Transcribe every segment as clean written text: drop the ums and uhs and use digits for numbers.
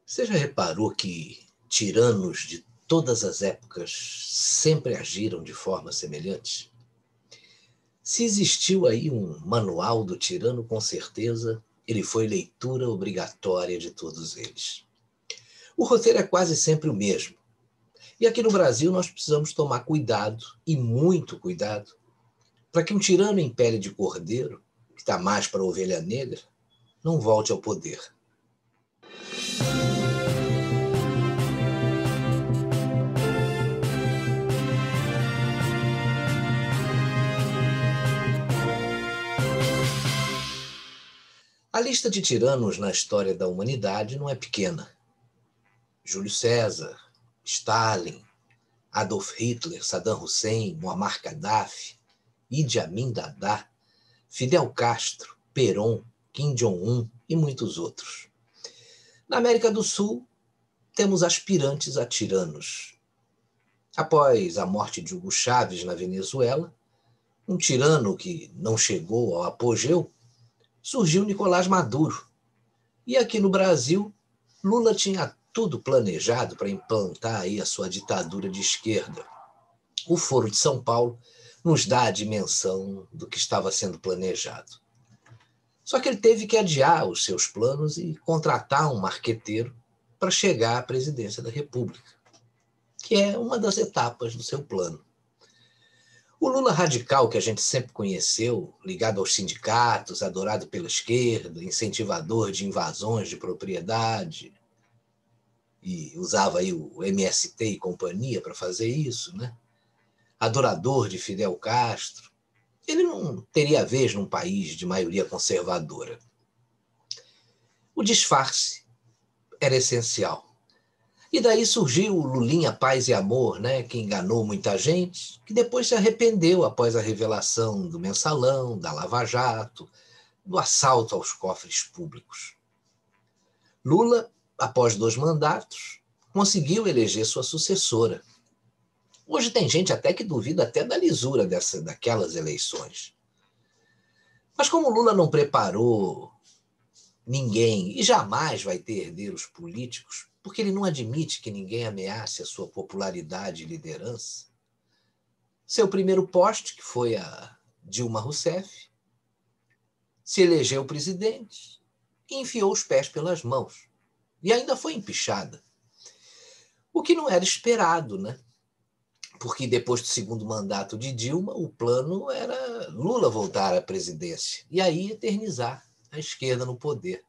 Você já reparou que tiranos de todas as épocas sempre agiram de forma semelhante? Se existiu aí um manual do tirano, com certeza ele foi leitura obrigatória de todos eles. O roteiro é quase sempre o mesmo. E aqui no Brasil nós precisamos tomar cuidado, e muito cuidado, para que um tirano em pele de cordeiro, que está mais para a ovelha negra, não volte ao poder. A lista de tiranos na história da humanidade não é pequena. Júlio César, Stalin, Adolf Hitler, Saddam Hussein, Muammar Gaddafi, Idi Amin Dada, Fidel Castro, Perón, Kim Jong-un e muitos outros. Na América do Sul, temos aspirantes a tiranos. Após a morte de Hugo Chávez na Venezuela, um tirano que não chegou ao apogeu, surgiu Nicolás Maduro. E aqui no Brasil, Lula tinha tudo planejado para implantar aí a sua ditadura de esquerda. O Foro de São Paulo nos dá a dimensão do que estava sendo planejado. Só que ele teve que adiar os seus planos e contratar um marqueteiro para chegar à presidência da República, que é uma das etapas do seu plano. O Lula radical que a gente sempre conheceu, ligado aos sindicatos, adorado pela esquerda, incentivador de invasões de propriedade, e usava aí o MST e companhia para fazer isso, né? Adorador de Fidel Castro, ele não teria vez num país de maioria conservadora. O disfarce era essencial. E daí surgiu o Lulinha Paz e Amor, né, que enganou muita gente, que depois se arrependeu após a revelação do Mensalão, da Lava Jato, do assalto aos cofres públicos. Lula, após 2 mandatos, conseguiu eleger sua sucessora. Hoje tem gente até que duvida até da lisura daquelas eleições. Mas como Lula não preparou ninguém e jamais vai ter herdeiros políticos, porque ele não admite que ninguém ameace a sua popularidade e liderança, seu primeiro poste, que foi a Dilma Rousseff, se elegeu presidente e enfiou os pés pelas mãos. E ainda foi empichada. O que não era esperado, né? Porque depois do segundo mandato de Dilma, o plano era Lula voltar à presidência e aí eternizar a esquerda no poder.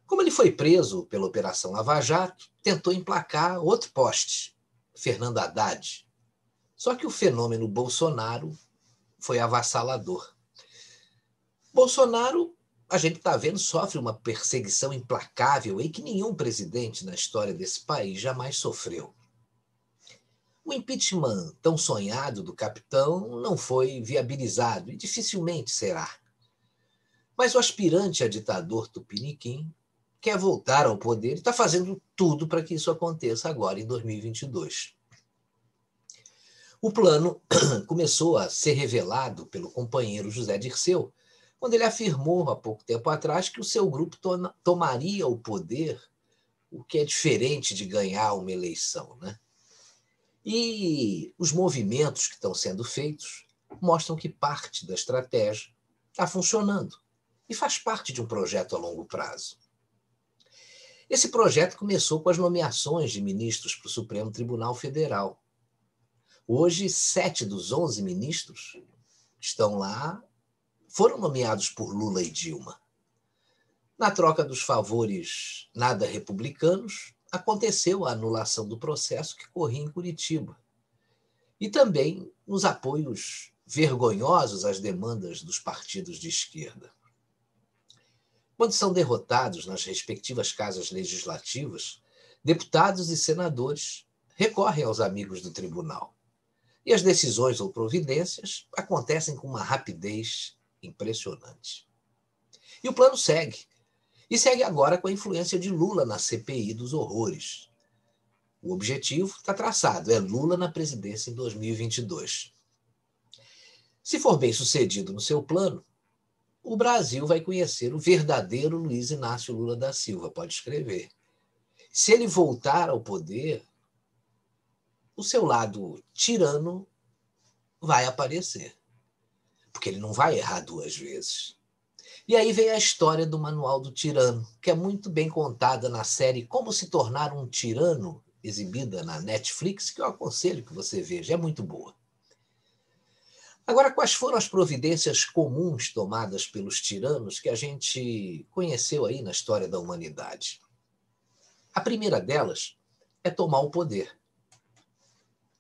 Como ele foi preso pela Operação Lava Jato, tentou emplacar outro poste, Fernando Haddad. Só que o fenômeno Bolsonaro foi avassalador. Bolsonaro, a gente está vendo, sofre uma perseguição implacável e que nenhum presidente na história desse país jamais sofreu. O impeachment tão sonhado do capitão não foi viabilizado e dificilmente será. Mas o aspirante a ditador tupiniquim quer voltar ao poder e está fazendo tudo para que isso aconteça agora, em 2022. O plano começou a ser revelado pelo companheiro José Dirceu, quando ele afirmou há pouco tempo atrás que o seu grupo tomaria o poder, o que é diferente de ganhar uma eleição, né? E os movimentos que estão sendo feitos mostram que parte da estratégia está funcionando e faz parte de um projeto a longo prazo. Esse projeto começou com as nomeações de ministros para o Supremo Tribunal Federal. Hoje, 7 dos 11 ministros que estão lá foram nomeados por Lula e Dilma. Na troca dos favores nada republicanos, aconteceu a anulação do processo que corria em Curitiba. E também nos apoios vergonhosos às demandas dos partidos de esquerda. Quando são derrotados nas respectivas casas legislativas, deputados e senadores recorrem aos amigos do tribunal. E as decisões ou providências acontecem com uma rapidez impressionante. E o plano segue. E segue agora com a influência de Lula na CPI dos horrores. O objetivo está traçado, é Lula na presidência em 2022. Se for bem sucedido no seu plano, o Brasil vai conhecer o verdadeiro Luiz Inácio Lula da Silva, pode escrever. Se ele voltar ao poder, o seu lado tirano vai aparecer, porque ele não vai errar duas vezes. E aí vem a história do Manual do Tirano, que é muito bem contada na série Como se Tornar um Tirano, exibida na Netflix, que eu aconselho que você veja, é muito boa. Agora, quais foram as providências comuns tomadas pelos tiranos que a gente conheceu aí na história da humanidade? A primeira delas é tomar o poder.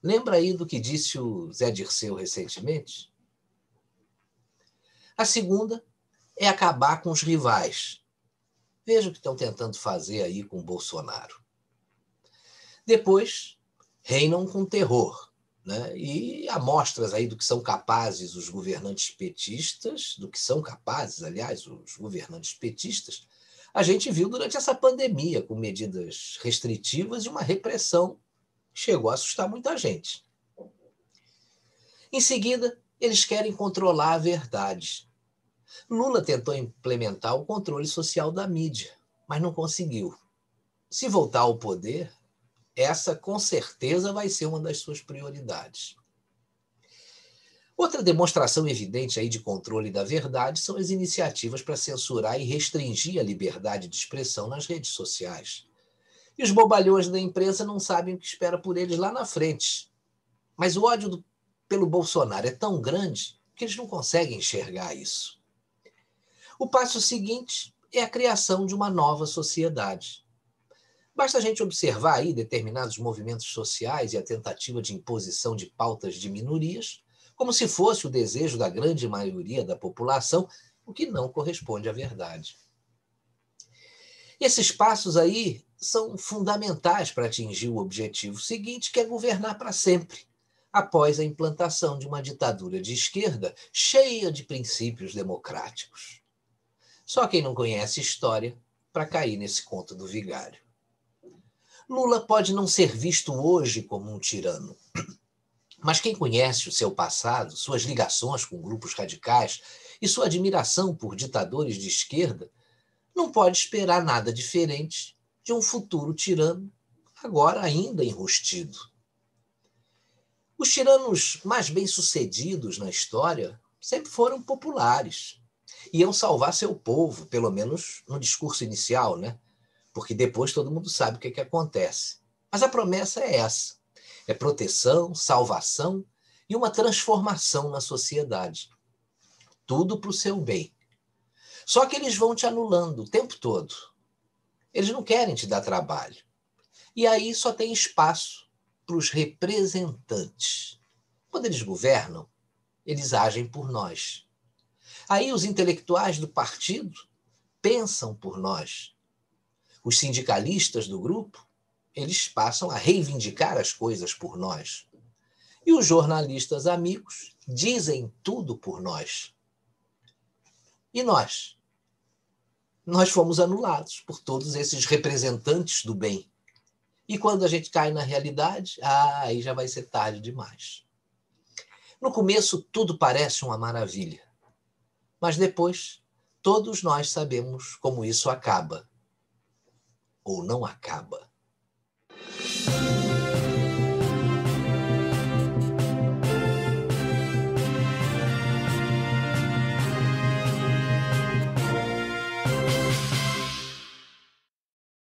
Lembra aí do que disse o Zé Dirceu recentemente? A segunda é acabar com os rivais. Veja o que estão tentando fazer aí com o Bolsonaro. Depois, reinam com terror, né? E amostras aí do que são capazes os governantes petistas, do que são capazes, aliás, os governantes petistas, a gente viu durante essa pandemia, com medidas restritivas e uma repressão que chegou a assustar muita gente. Em seguida, eles querem controlar a verdade. Lula tentou implementar o controle social da mídia, mas não conseguiu. Se voltar ao poder, essa com certeza vai ser uma das suas prioridades. Outra demonstração evidente aí de controle da verdade são as iniciativas para censurar e restringir a liberdade de expressão nas redes sociais. E os bobalhões da imprensa não sabem o que espera por eles lá na frente. Mas o ódio pelo Bolsonaro é tão grande que eles não conseguem enxergar isso. O passo seguinte é a criação de uma nova sociedade. Basta a gente observar aí determinados movimentos sociais e a tentativa de imposição de pautas de minorias, como se fosse o desejo da grande maioria da população, o que não corresponde à verdade. Esses passos aí são fundamentais para atingir o objetivo seguinte, que é governar para sempre, após a implantação de uma ditadura de esquerda cheia de princípios democráticos. Só quem não conhece história para cair nesse conto do vigário. Lula pode não ser visto hoje como um tirano, mas quem conhece o seu passado, suas ligações com grupos radicais e sua admiração por ditadores de esquerda, não pode esperar nada diferente de um futuro tirano, agora ainda enrustido. Os tiranos mais bem-sucedidos na história sempre foram populares. Iam salvar seu povo, pelo menos no discurso inicial, né? Porque depois todo mundo sabe o que acontece. Mas a promessa é essa. É proteção, salvação e uma transformação na sociedade. Tudo para o seu bem. Só que eles vão te anulando o tempo todo. Eles não querem te dar trabalho. E aí só tem espaço para os representantes. Quando eles governam, eles agem por nós. Aí os intelectuais do partido pensam por nós. Os sindicalistas do grupo, eles passam a reivindicar as coisas por nós. E os jornalistas amigos dizem tudo por nós. E nós? Nós fomos anulados por todos esses representantes do bem. E quando a gente cai na realidade, aí já vai ser tarde demais. No começo, tudo parece uma maravilha. Mas depois, todos nós sabemos como isso acaba. Ou não acaba.